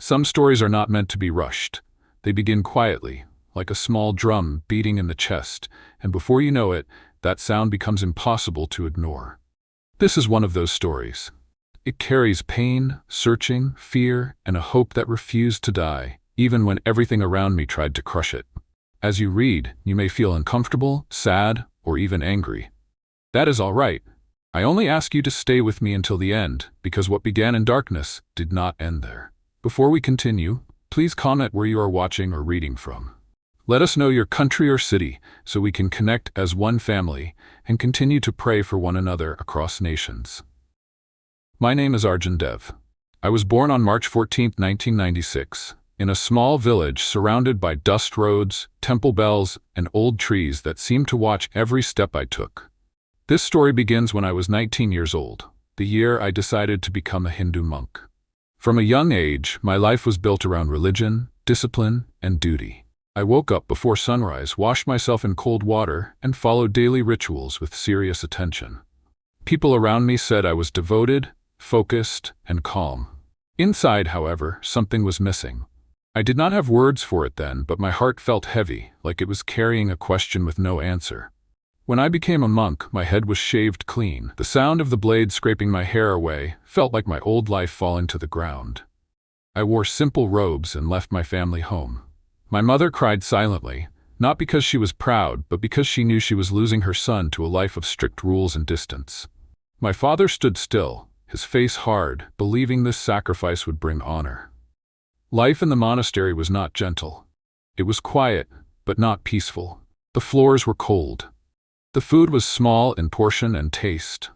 Some stories are not meant to be rushed. They begin quietly, like a small drum beating in the chest, and before you know it, that sound becomes impossible to ignore. This is one of those stories. It carries pain, searching, fear, and a hope that refused to die, even when everything around me tried to crush it. As you read, you may feel uncomfortable, sad, or even angry. That is all right. I only ask you to stay with me until the end, because what began in darkness did not end there. Before we continue, please comment where you are watching or reading from. Let us know your country or city so we can connect as one family and continue to pray for one another across nations. My name is Arjun Dev. I was born on March 14, 1996, in a small village surrounded by dust roads, temple bells, and old trees that seemed to watch every step I took. This story begins when I was 19 years old, the year I decided to become a Hindu monk. From a young age, my life was built around religion, discipline, and duty. I woke up before sunrise, washed myself in cold water, and followed daily rituals with serious attention. People around me said I was devoted, focused, and calm. Inside, however, something was missing. I did not have words for it then, but my heart felt heavy, like it was carrying a question with no answer. When I became a monk, my head was shaved clean. The sound of the blade scraping my hair away felt like my old life falling to the ground. I wore simple robes and left my family home. My mother cried silently, not because she was proud, but because she knew she was losing her son to a life of strict rules and distance. My father stood still, his face hard, believing this sacrifice would bring honor. Life in the monastery was not gentle. It was quiet, but not peaceful. The floors were cold. The food was small in portion and taste.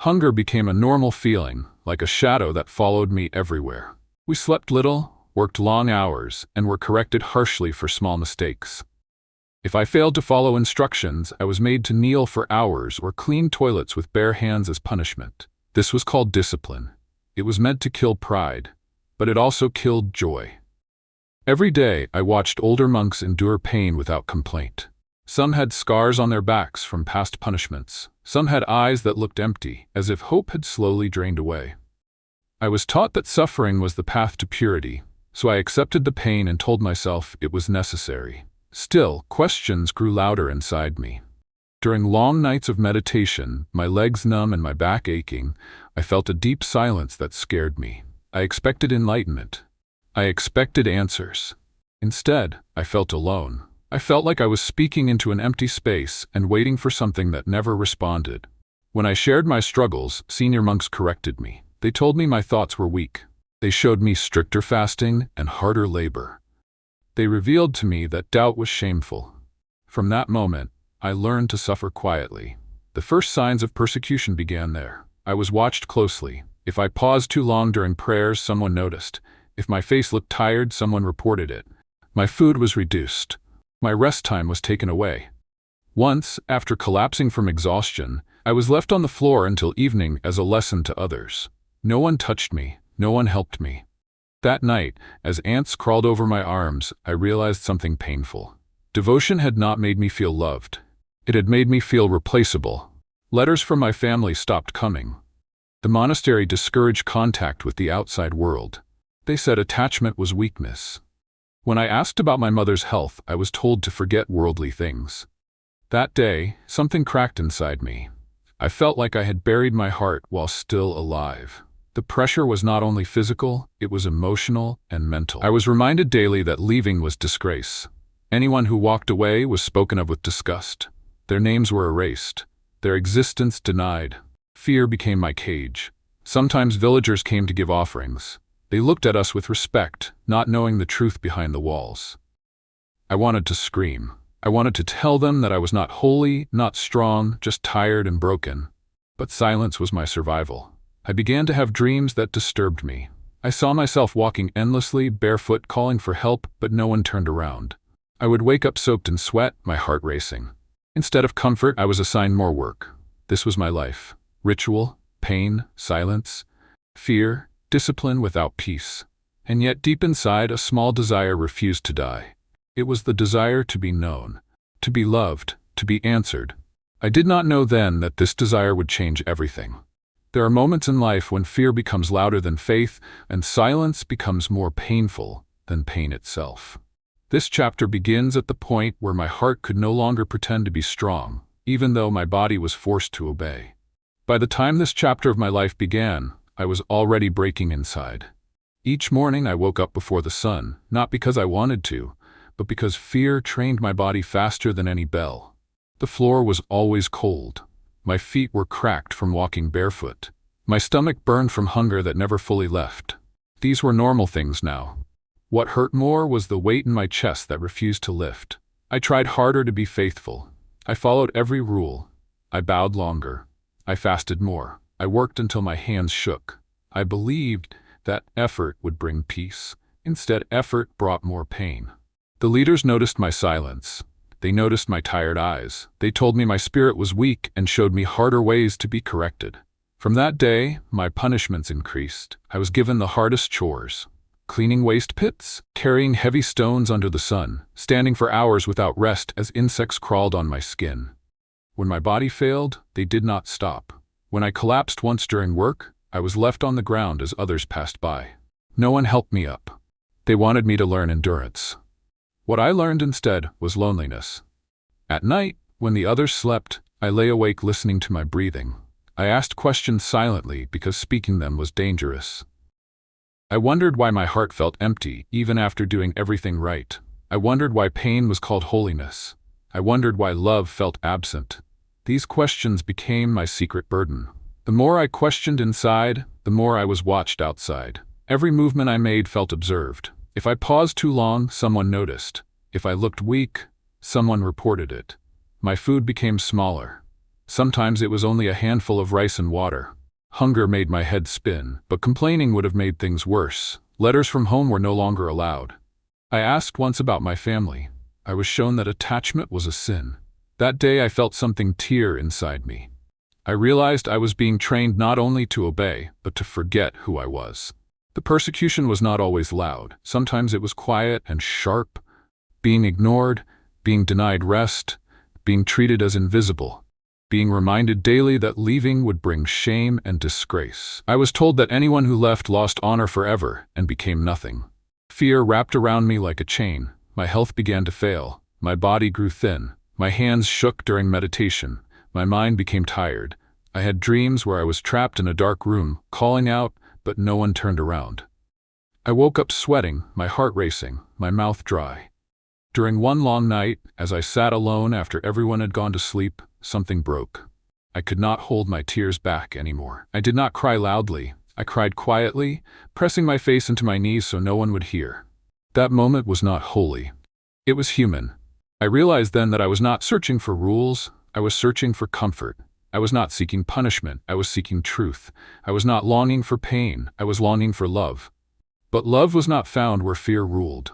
Hunger became a normal feeling, like a shadow that followed me everywhere. We slept little, worked long hours, and were corrected harshly for small mistakes. If I failed to follow instructions, I was made to kneel for hours or clean toilets with bare hands as punishment. This was called discipline. It was meant to kill pride, but it also killed joy. Every day, I watched older monks endure pain without complaint. Some had scars on their backs from past punishments. Some had eyes that looked empty, as if hope had slowly drained away. I was taught that suffering was the path to purity, so I accepted the pain and told myself it was necessary. Still, questions grew louder inside me. During long nights of meditation, my legs numb and my back aching, I felt a deep silence that scared me. I expected enlightenment. I expected answers. Instead, I felt alone. I felt like I was speaking into an empty space and waiting for something that never responded. When I shared my struggles, senior monks corrected me. They told me my thoughts were weak. They showed me stricter fasting and harder labor. They revealed to me that doubt was shameful. From that moment, I learned to suffer quietly. The first signs of persecution began there. I was watched closely. If I paused too long during prayers, someone noticed. If my face looked tired, someone reported it. My food was reduced. My rest time was taken away. Once, after collapsing from exhaustion, I was left on the floor until evening as a lesson to others. No one touched me. No one helped me. That night, as ants crawled over my arms, I realized something painful. Devotion had not made me feel loved. It had made me feel replaceable. Letters from my family stopped coming. The monastery discouraged contact with the outside world. They said attachment was weakness. When I asked about my mother's health, I was told to forget worldly things. That day, something cracked inside me. I felt like I had buried my heart while still alive. The pressure was not only physical, it was emotional and mental. I was reminded daily that leaving was disgrace. Anyone who walked away was spoken of with disgust. Their names were erased, their existence denied. Fear became my cage. Sometimes villagers came to give offerings. They looked at us with respect, not knowing the truth behind the walls. I wanted to scream. I wanted to tell them that I was not holy, not strong, just tired and broken. But silence was my survival. I began to have dreams that disturbed me. I saw myself walking endlessly, barefoot, calling for help, but no one turned around. I would wake up soaked in sweat, my heart racing. Instead of comfort, I was assigned more work. This was my life. Ritual, pain, silence, fear, discipline without peace. And yet deep inside, a small desire refused to die. It was the desire to be known, to be loved, to be answered. I did not know then that this desire would change everything. There are moments in life when fear becomes louder than faith, and silence becomes more painful than pain itself. This chapter begins at the point where my heart could no longer pretend to be strong, even though my body was forced to obey. By the time this chapter of my life began, I was already breaking inside. Each morning I woke up before the sun, not because I wanted to, but because fear trained my body faster than any bell. The floor was always cold. My feet were cracked from walking barefoot. My stomach burned from hunger that never fully left. These were normal things now. What hurt more was the weight in my chest that refused to lift. I tried harder to be faithful. I followed every rule. I bowed longer. I fasted more. I worked until my hands shook. I believed that effort would bring peace. Instead, effort brought more pain. The leaders noticed my silence. They noticed my tired eyes. They told me my spirit was weak and showed me harder ways to be corrected. From that day, my punishments increased. I was given the hardest chores. Cleaning waste pits, carrying heavy stones under the sun, standing for hours without rest as insects crawled on my skin. When my body failed, they did not stop. When I collapsed once during work, I was left on the ground as others passed by. No one helped me up. They wanted me to learn endurance. What I learned instead was loneliness. At night, when the others slept, I lay awake listening to my breathing. I asked questions silently because speaking them was dangerous. I wondered why my heart felt empty, even after doing everything right. I wondered why pain was called holiness. I wondered why love felt absent. These questions became my secret burden. The more I questioned inside, the more I was watched outside. Every movement I made felt observed. If I paused too long, someone noticed. If I looked weak, someone reported it. My food became smaller. Sometimes it was only a handful of rice and water. Hunger made my head spin, but complaining would have made things worse. Letters from home were no longer allowed. I asked once about my family. I was shown that attachment was a sin. That day I felt something tear inside me. I realized I was being trained not only to obey, but to forget who I was. The persecution was not always loud. Sometimes it was quiet and sharp. Being ignored, being denied rest, being treated as invisible. Being reminded daily that leaving would bring shame and disgrace. I was told that anyone who left lost honor forever and became nothing. Fear wrapped around me like a chain. My health began to fail. My body grew thin. My hands shook during meditation. My mind became tired. I had dreams where I was trapped in a dark room, calling out, but no one turned around. I woke up sweating, my heart racing, my mouth dry. During one long night, as I sat alone after everyone had gone to sleep, something broke. I could not hold my tears back anymore. I did not cry loudly. I cried quietly, pressing my face into my knees so no one would hear. That moment was not holy. It was human. I realized then that I was not searching for rules. I was searching for comfort. I was not seeking punishment. I was seeking truth. I was not longing for pain. I was longing for love. But love was not found where fear ruled.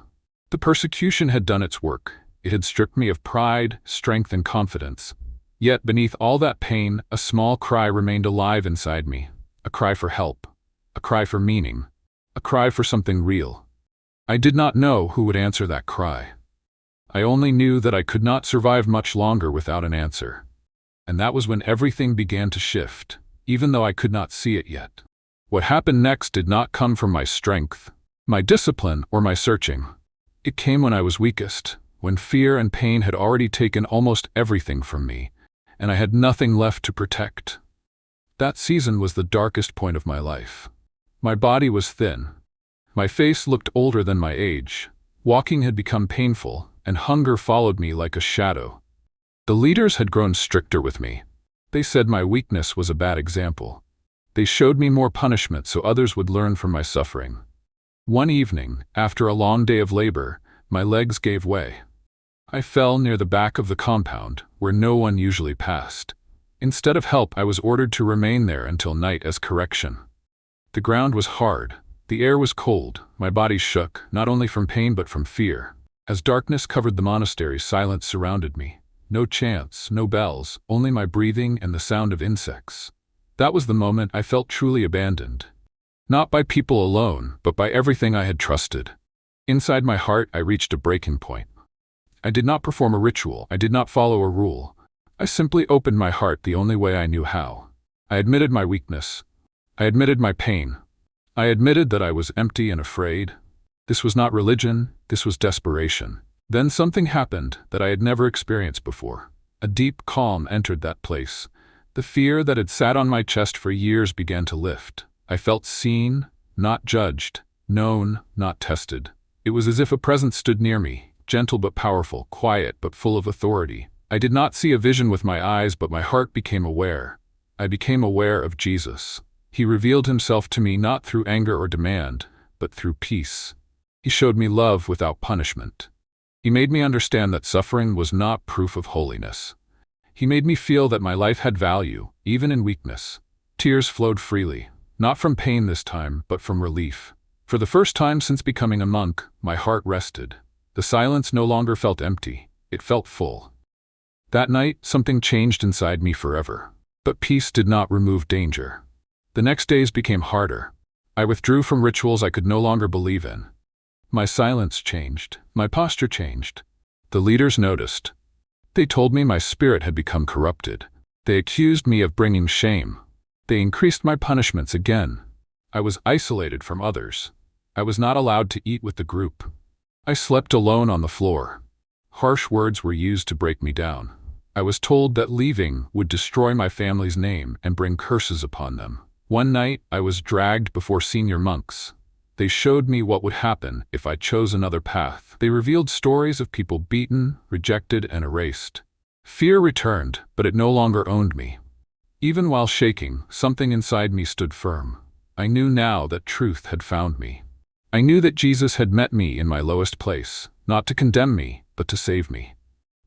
The persecution had done its work. It had stripped me of pride, strength, and confidence. Yet beneath all that pain, a small cry remained alive inside me. A cry for help. A cry for meaning. A cry for something real. I did not know who would answer that cry. I only knew that I could not survive much longer without an answer. And that was when everything began to shift, even though I could not see it yet. What happened next did not come from my strength, my discipline, or my searching. It came when I was weakest, when fear and pain had already taken almost everything from me, and I had nothing left to protect. That season was the darkest point of my life. My body was thin. My face looked older than my age. Walking had become painful, and hunger followed me like a shadow. The leaders had grown stricter with me. They said my weakness was a bad example. They showed me more punishment so others would learn from my suffering. One evening, after a long day of labor, my legs gave way. I fell near the back of the compound, where no one usually passed. Instead of help, I was ordered to remain there until night as correction. The ground was hard. The air was cold. My body shook, not only from pain but from fear. As darkness covered the monastery, silence surrounded me. No chants, no bells, only my breathing and the sound of insects. That was the moment I felt truly abandoned. Not by people alone, but by everything I had trusted. Inside my heart, I reached a breaking point. I did not perform a ritual. I did not follow a rule. I simply opened my heart the only way I knew how. I admitted my weakness, I admitted my pain. I admitted that I was empty and afraid. This was not religion, this was desperation. Then something happened that I had never experienced before. A deep calm entered that place. The fear that had sat on my chest for years began to lift. I felt seen, not judged, known, not tested. It was as if a presence stood near me, gentle but powerful, quiet but full of authority. I did not see a vision with my eyes, but my heart became aware. I became aware of Jesus. He revealed himself to me not through anger or demand, but through peace. He showed me love without punishment. He made me understand that suffering was not proof of holiness. He made me feel that my life had value, even in weakness. Tears flowed freely, not from pain this time, but from relief. For the first time since becoming a monk, my heart rested. The silence no longer felt empty, it felt full. That night, something changed inside me forever. But peace did not remove danger. The next days became harder. I withdrew from rituals I could no longer believe in. My silence changed. My posture changed. The leaders noticed. They told me my spirit had become corrupted. They accused me of bringing shame. They increased my punishments again. I was isolated from others. I was not allowed to eat with the group. I slept alone on the floor. Harsh words were used to break me down. I was told that leaving would destroy my family's name and bring curses upon them. One night, I was dragged before senior monks. They showed me what would happen if I chose another path. They revealed stories of people beaten, rejected, and erased. Fear returned, but it no longer owned me. Even while shaking, something inside me stood firm. I knew now that truth had found me. I knew that Jesus had met me in my lowest place, not to condemn me, but to save me.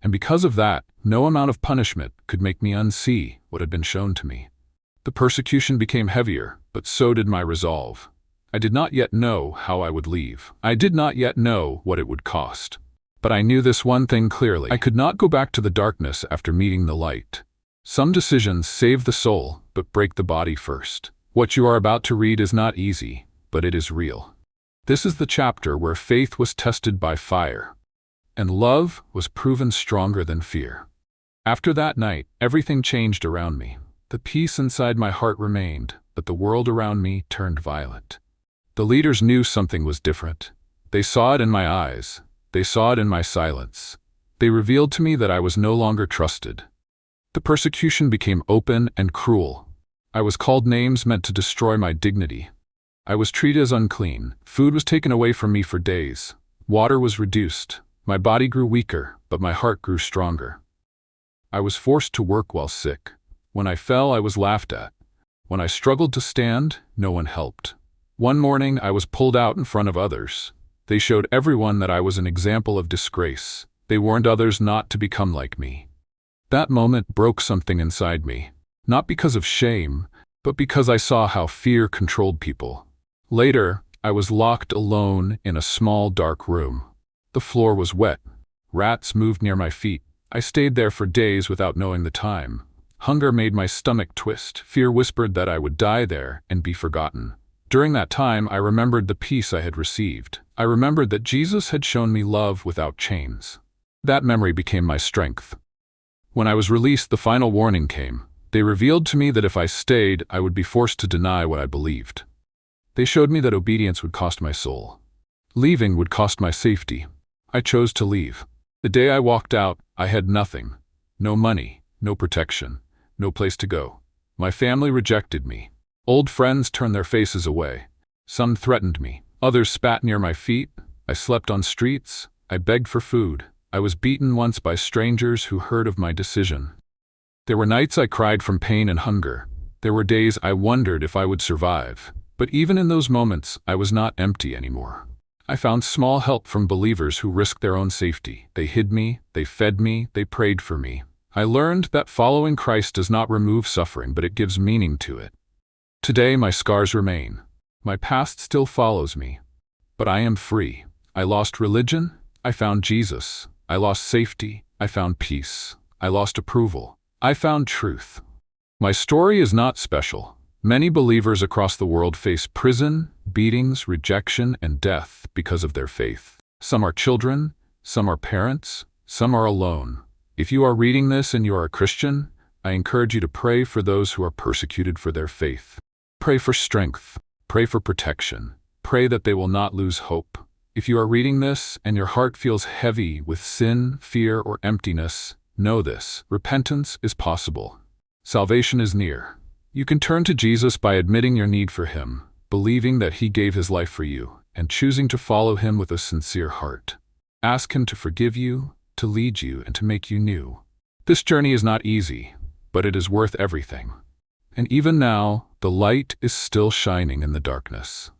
And because of that, no amount of punishment could make me unsee what had been shown to me. The persecution became heavier, but so did my resolve. I did not yet know how I would leave. I did not yet know what it would cost. But I knew this one thing clearly. I could not go back to the darkness after meeting the light. Some decisions save the soul, but break the body first. What you are about to read is not easy, but it is real. This is the chapter where faith was tested by fire, and love was proven stronger than fear. After that night, everything changed around me. The peace inside my heart remained, but the world around me turned violent. The leaders knew something was different. They saw it in my eyes. They saw it in my silence. They revealed to me that I was no longer trusted. The persecution became open and cruel. I was called names meant to destroy my dignity. I was treated as unclean. Food was taken away from me for days. Water was reduced. My body grew weaker, but my heart grew stronger. I was forced to work while sick. When I fell, I was laughed at. When I struggled to stand, no one helped. One morning, I was pulled out in front of others. They showed everyone that I was an example of disgrace. They warned others not to become like me. That moment broke something inside me, not because of shame, but because I saw how fear controlled people. Later, I was locked alone in a small, dark room. The floor was wet. Rats moved near my feet. I stayed there for days without knowing the time. Hunger made my stomach twist. Fear whispered that I would die there and be forgotten. During that time, I remembered the peace I had received. I remembered that Jesus had shown me love without chains. That memory became my strength. When I was released, the final warning came. They revealed to me that if I stayed, I would be forced to deny what I believed. They showed me that obedience would cost my soul. Leaving would cost my safety. I chose to leave. The day I walked out, I had nothing. No money, no protection, no place to go. My family rejected me. Old friends turned their faces away. Some threatened me. Others spat near my feet. I slept on streets. I begged for food. I was beaten once by strangers who heard of my decision. There were nights I cried from pain and hunger. There were days I wondered if I would survive. But even in those moments, I was not empty anymore. I found small help from believers who risked their own safety. They hid me, they fed me, they prayed for me. I learned that following Christ does not remove suffering, but it gives meaning to it. Today, my scars remain. My past still follows me. But I am free. I lost religion. I found Jesus. I lost safety. I found peace. I lost approval. I found truth. My story is not special. Many believers across the world face prison, beatings, rejection, and death because of their faith. Some are children. Some are parents. Some are alone. If you are reading this and you are a Christian, I encourage you to pray for those who are persecuted for their faith. Pray for strength. Pray for protection. Pray that they will not lose hope. If you are reading this and your heart feels heavy with sin, fear, or emptiness, know this: repentance is possible. Salvation is near. You can turn to Jesus by admitting your need for Him, believing that He gave His life for you, and choosing to follow Him with a sincere heart. Ask Him to forgive you, to lead you, and to make you new. This journey is not easy, but it is worth everything. And even now, the light is still shining in the darkness.